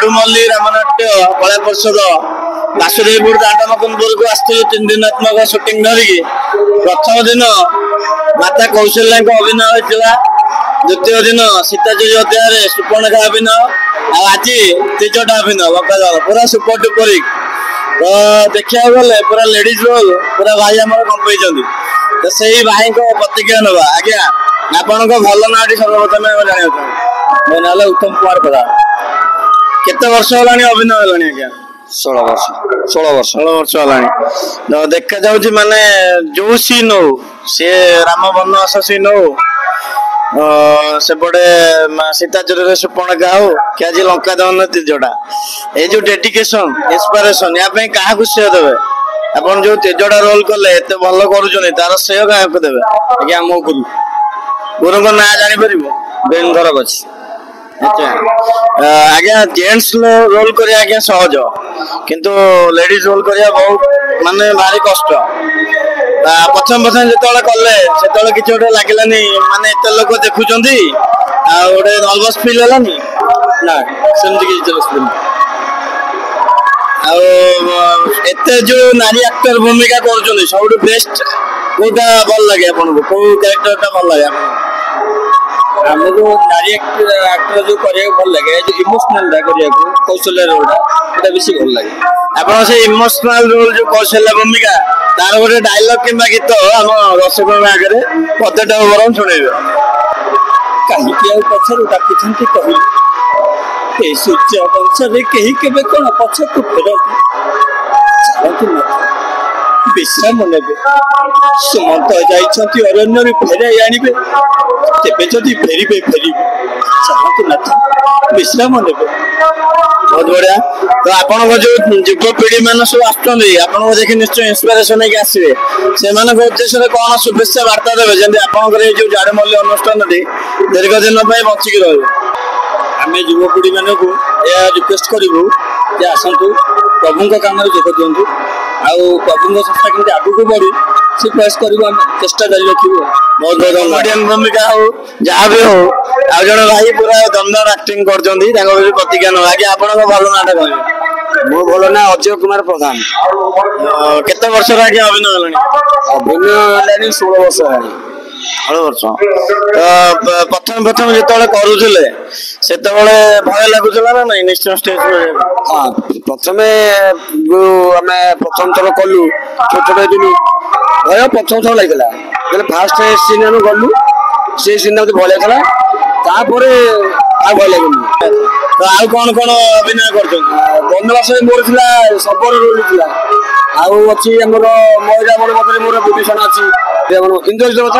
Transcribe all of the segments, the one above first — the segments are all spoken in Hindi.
झाड़ूमल्ली रामनाट्य कला परिषद बासुदेवपुर दांडमकुंदपुर को आसती 3 दिनात्मक सुटिंग धरिकी प्रथम दिन माता कौशल्या अभिनय होता द्वितीय दिन सीताजी अध्याय सुपर्णखा अभिनय आज तीजटा अभिनय बकाल पूरा सुपर डुपर तो देखा गले पूरा लेडीज रोल पूरा भाई आम कंपई तो से भाई को प्रतिक्रिया ना आज्ञा आपण भल ना सर्वप्रथम जाना मो ना उत्तम कुमार प्रधान केते वर्ष होलानी अभिनय होलानी आज्ञा 16 वर्ष होलानी तो देखा जाउची माने जो सीन हो से राम वनवास सीन हो सेपटे सीताचर सुपर्णखा हो कि आज लंका दहन तीजटा ये जो डेडिकेशन इंस्पिरेशन या क्या श्रेय देवे आपन जो तीजटा रोल कले एत भल कर तार श्रेय क्या देवे आज्ञा मो गुरु गुरु को ना जापर बेंधर अच्छी आज्ञा जेंट्स रोल कर सहज किंतु लेडीज रोल कर बहुत माने भारी कष्ट प्रथम जो कले से किसी गोटे लगे माने एत लोक देखुं गोटे नर्वस फिल है ना सेमती किसी एत जो नारी एक्टर भूमिका कर सब बेस्ट कोटा भल लगे आपको कौ क्यारेक्टर भल लगे आमको नारी एक्टर जो करिया भल लगे जो इमोशनल करिया कौशल्या रोल बेसी भल लगे आप इमोशनल रोल जो कौशल्या भूमिका तार गोटे डायलॉग कि गीत आम दर्शक आगे पदेटा बरम शुणे कहीं पचर डाकुंट कही सूर्य वंशे कहीं केवे कौन पछ को फेरती विश्राम ने सुमंत जाइछंती अरण्य फेर आनिबे तेबे जदि फेरिबे चाहतु ना विश्राम ने बहुत बढ़िया तो आपण जो युवपीढ़ी मान सब आपको देखिए निश्चय इंस्पिरेशन आसवे से उद्देश्य कौन शुभेच्छा वार्ता देवे जमी आपंकर जो झाड़ूमल्ली अनुष्ठान दीर्घ दिन बचिकी रही आम युवपीढ़ी मान को यह रिक्वेस्ट करूँ जे आसतु प्रभु काम जोग दिंतु आउ प्रभु संस्था केमती आगू बढ़ी से प्रयास करूँ चेष्टा जारी रखू बहुत बहुत बढ़िया भूमिका हो जहाँ भी हो आ जन भाई पूरा दमदार एक्टिंग कर प्रतिज्ञा ना आगे आप भल ना कह मो भल ना अजय कुमार प्रधान केते वर्ष आगे अभिनय अभिनय 16 वर्ष है 16 वर्ष प्रथम जो करुले से भय लगुला ना ना नेशनल स्टेज हाँ प्रथम आम प्रथम थर कलु छोट छोट दिन भय प्रथम थर लगे फास्ट सीन आम गलु से सीन मत भय लगा आ भय लगे तो आउ कौन कौन अभिनय कर बनवास मोर थी शबर रोल थी आउ अच्छी आमर महिला मन मत मोर विभीषण अच्छी इंद्रजित विभीषण होता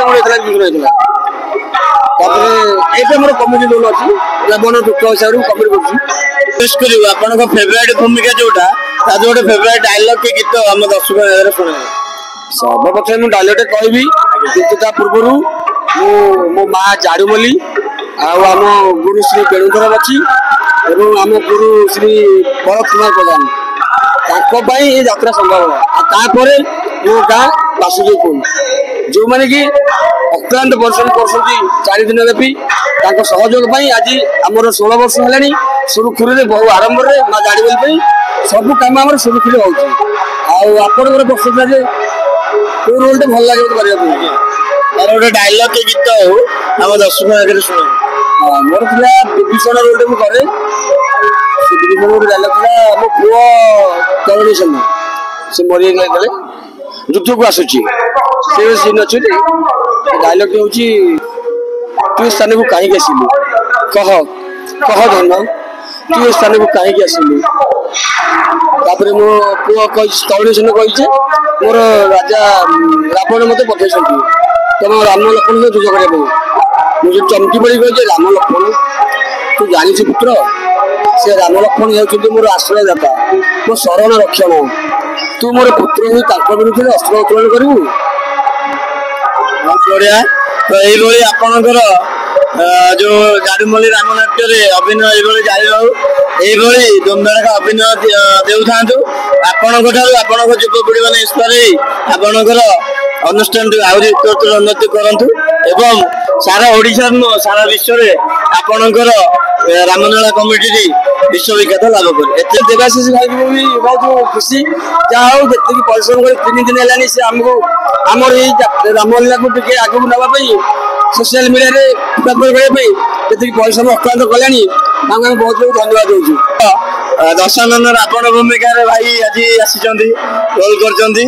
मोर कमेडी रोल अच्छी रावण दुख हिसाब से कमेडी कर फेवरेट भूमिका जोटा गोटे फेवरेट डायलॉग के गीत आम दर्शक शुणे सर्वप्रथम मुझे डायलॉग कहबी किंतु पूर्व मो माँ झाड़ूमल्ली आम गुरु श्री वेणुधर बच्ची एवं आम गुरु श्री भरत कुमार प्रधान ये यात्रा संभव है मो गाँ बासुदेवपुर जो मैंने कि अक्लांत परिश्रम कर 4 दिन व्यापी सहयोग आज आमर 16 वर्ष है सुरुखुरी बहु आरंभ में माँ झाड़ूमल्ली सब कम आम सुरुखुरी हो प्रश्न था कौ रोल टे भल लगे गोटे डायलॉग के गीत हो आम दर्शक आगे शुणे मोर थी विभीषण रोल टे मुझे विभीषण गोटे डायलॉग था मो पुओ तरुणी सेन से मरी गले युद्ध को आसूची से सीन अच्छी डायलॉग हूँ तू स्थान को कहीं आसलु कह कह धन तू स्थान को कहीं आसलु तापर मो पुओ तरुणी सेन कही मोर राजा रावण मत पठे तुम राम लक्ष्मण युद्ध करने मुझे चमकी पड़ी कही राम लक्ष्मण तू जानी पुत्र से राम लक्ष्मण होती मोर आश्रयदाता मो शरण रक्षण तू मोर पुत्र हो विरुद्ध अस्त्र उत्तोलन करू बहुत बढ़िया तो ये आपणकर जो झाड़ूमल्ली रामनाट्य अभिनय ये जारी रहू ये दमदार अभिनय देऊ था आपण युवपीढ़ी मैंने इंस्पायर आपणकर अनुष्ठान आहरी उत्तर उन्नति करूँ एवं ସାରା ଓଡ଼ିଶାର ନୁହଁ ସାରା ବିଶ୍ୱରେ ଆପଣଙ୍କର ରାମନୀଳା କମିଟି ବିଶ୍ୱବିଖ୍ୟାତ ଲାଭ କରେ। ଏତେ ଦେବାଶିଷ ଭାଇକୁ ବି ବହୁତ ଖୁସି। ଯାହା ହଉ ଯେତିକି ପରିଶ୍ରମ କରି 3 ଦିନ ହେଲାଣି ସେ ଆମକୁ ଆମର ଏଇ ରାମଲୀଳାକୁ ଟିକେ ଆଗକୁ ନେବା ପାଇଁ ସୋସିଆଲ ମିଡ଼ିଆରେ ପ୍ରଚାର କରିବା ପାଇଁ ଯେତିକି ପରିଶ୍ରମ ଅକ୍ଲାନ୍ତ କଲେଣି ତାଙ୍କୁ ଆମେ ବହୁତ ବହୁତ ଧନ୍ୟବାଦ ଦଉଛୁ। ଦଶାନନ ରାବଣ ଭୂମିକାରେ ଭାଇ ଆଜି ଆସିଛନ୍ତି ରୋଲ କରିଛନ୍ତି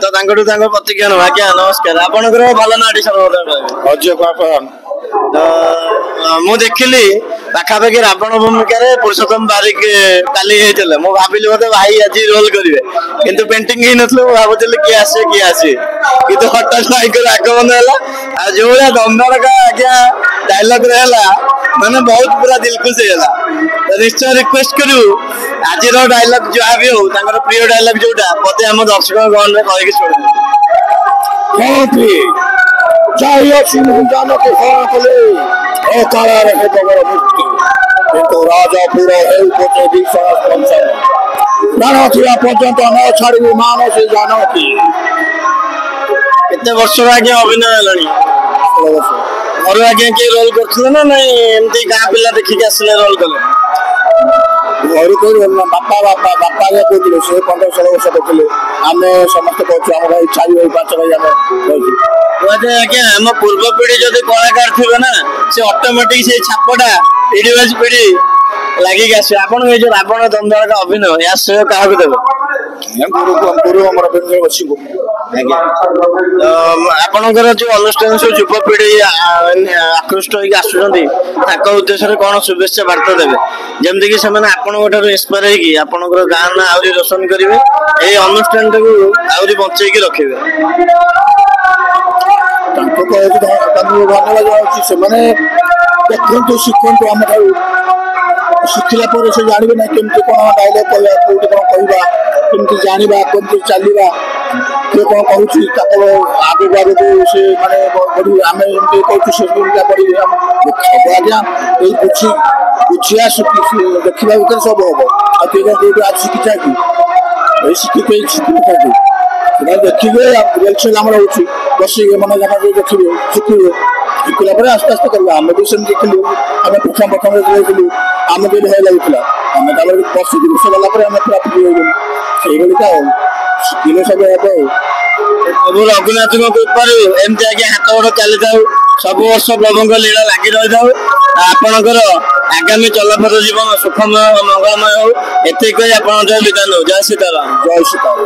ତ ତାଙ୍କଠୁ ତାଙ୍କ ପ୍ରତିଜ୍ଞା ନେବା। ଆଜ୍ଞା ନମସ୍କାର, ଆପଣଙ୍କର ଭଲ ନାଁଟି ସର୍ବପ୍ରଥମେ ଅଜୟ ପାପାନ। ତ ମୁଁ ଦେଖିଲି ପାଖାପାଖି ରାବଣ ଭୂମିକାରେ ପୁରୁଷୋତ୍ତମ ବାରିକ କାଲି ହେଇଥିଲେ। ମୁଁ ଭାବିଲି ବୋଧେ ଭାଇ ଆଜି ରୋଲ କରିବେ, କିନ୍ତୁ ପେଣ୍ଟିଂ ହେଇନଥିଲା। ମୁଁ ଭାବୁଥିଲି କିଏ ଆସିବେ କିନ୍ତୁ ହଠାତ୍ ଭାଇଙ୍କର ଆଗମନ ହେଲା। ଆଉ ଯୋଉଭଳିଆ ଦମଦଳକା ଆଜ୍ଞା ଡାଇଲଗରେ ହେଲା ମାନେ ବହୁତ ପୁରା ଦିଲଖୁସ ହେଇଗଲା। ତ ନିଶ୍ଚୟ ରିକ୍ୱେଷ୍ଟ କରିବୁ ଆଜିର ଡାଇଲଗ ଯାହା ବି ହଉ ତାଙ୍କର ପ୍ରିୟ ଡାଇଲଗ ଯୋଉଟା ବୋଧେ ଆମ ଦର୍ଶକ ଗଣରେ କହିକି ଶୁଣିବେ। चाहिए सिंह जानो के हरण कले ए काला रहे बगर मुक्ति किंतु राजा पूरा है पोते भी सास पंचन जानो थिया पर्यंत न छाड़ी मानो से जानो की କେତେ ବର୍ଷର ଆଜ୍ଞା ଅଭିନୟ ହେଲାଣି? ଘରୁ ଆଜ୍ଞା କିଏ ରୋଲ କରୁଥିଲେ ନା ନାଇଁ ଏମିତି ଗାଁ ପିଲା ଦେଖିକି ଆସିଲେ ରୋଲ କଲେ? ଘରୁ କରୁ ବାପା ଆଜ୍ଞା କହୁଥିଲେ ସେ 15-16 ବର୍ଷ କରୁଥିଲେ। ଆମେ ସମସ୍ତେ କହୁଛୁ ଆମର ଭାଇ 4 ଭାଇ 5 ଭାଇ ଆମେ କହୁଛୁ। ଆଜ୍ଞା ଆମ ପୂର୍ବ ପିଢି ଯଦି କଳାକାର ଥିବେ ନା ସେ ଅଟୋମେଟିକ ସେଇ ଛାପଟା ପିଢି ବାଇ ପିଢି ଲାଗିକି ଆସିବେ। ଆପଣଙ୍କ ଏଇ ଯୋଉ ରାବଣ ଦମଦଳକା ଅଭିନୟ ଏହା ଶ୍ରେୟ କାହାକୁ ଦେବେ? ଗୁରୁ ଆମର ବସିବୁ। ଆଜ୍ଞା ଆପଣଙ୍କର ଯୋଉ ଅନୁଷ୍ଠାନ ସବୁ ଯୁବପିଢି ଆକୃଷ୍ଟ ହେଇକି ଆସୁଛନ୍ତି ତାଙ୍କ ଉଦ୍ଦେଶ୍ୟରେ କଣ ଶୁଭେଚ୍ଛା ବାର୍ତ୍ତା ଦେବେ, ଯେମିତି କି ସେମାନେ ଆପଣଙ୍କ ଠାରୁ ଇନ୍ସପାୟାର ହେଇକି ଆପଣଙ୍କର ଗାଁ ନା ଆହୁରି ରୋଶନ କରିବେ, ଏଇ ଅନୁଷ୍ଠାନଟାକୁ ଆହୁରି ବଞ୍ଚେଇକି ରଖିବେ? ତାଙ୍କୁ କହିଛି ତାଙ୍କୁ ଧନ୍ୟବାଦ ଜଣାଉଛି। ସେମାନେ ଦେଖନ୍ତୁ ଶିଖନ୍ତୁ ଆମ ଠାରୁ, ଶିଖିଲା ପରେ ସେ ଜାଣିବେ ନା କେମିତି କଣ ଡାଇଲଗ କହିବା, କୋଉଠି କଣ କହିବା, କେମିତି ଜାଣିବା, କେମିତି ଚାଲିବା, କିଏ କଣ କହୁଛି ତାକୁ ଆଗକୁ ସେ ମାନେ ପଢିବେ। ଆମେ ଏମିତି କହୁଛୁ ସେ ପଢିବେ ସବୁ ଆଜ୍ଞା ଏଇ ବୁଝିବା ଦେଖିବା ଭିତରେ ସବୁ ହବ। ଆଉ କିଏ କଣ କୋଉଠି ଆଜି ଶିଖିଛା କି ଏଇ ଶିଖିଥାନ୍ତି ଦେଖିବେ ରିଏଲସେଲ ଆମର ହଉଛି ବସିବେ ମନେ ଜାଗା ଦେଖିବେ ଶିଖିବେ। ଶିଖିଲା ପରେ ଆସ୍ତେ ଆସ୍ତେ କରିବା। ଆମେ ବି ସେମିତି ଦେଖିଲୁ, ଆମେ ପ୍ରଥମେ ଯାଇଥିଲୁ ଆମକୁ ବି ଭୟ ଲାଗୁଥିଲା, ଆମେ ତାପରେ ବସିକି ବର୍ଷ ଗଲା ପରେ ଆମେ ପୁରା ଫ୍ରି ହେଇଗଲୁ। ସେଇଭଳିକା ଆଉ ଶିଖିଲେ ସବୁ ହବ ଆଉ। ପ୍ରଭୁ ରଘୁନାଥଙ୍କ କୃପାରୁ ଏମିତି ଆଜ୍ଞା ହାତ ଗୋଡ ଚାଲିଥାଉ, ସବୁ ବର୍ଷ ପ୍ରଭୁଙ୍କ ଲୀଳା ଲାଗି ରହିଥାଉ। ଆପଣଙ୍କର ଆଗାମୀ ଚଲାପଥ ଜୀବନ ସୁଖମୟ ମଙ୍ଗଳମୟ ହଉ, ଏତିକି କହି ଆପଣଙ୍କ ବିଦାୟ ନେଉ। ଜୟ ସୀତାରାମ। ଜୟ ସୀତାରାମ।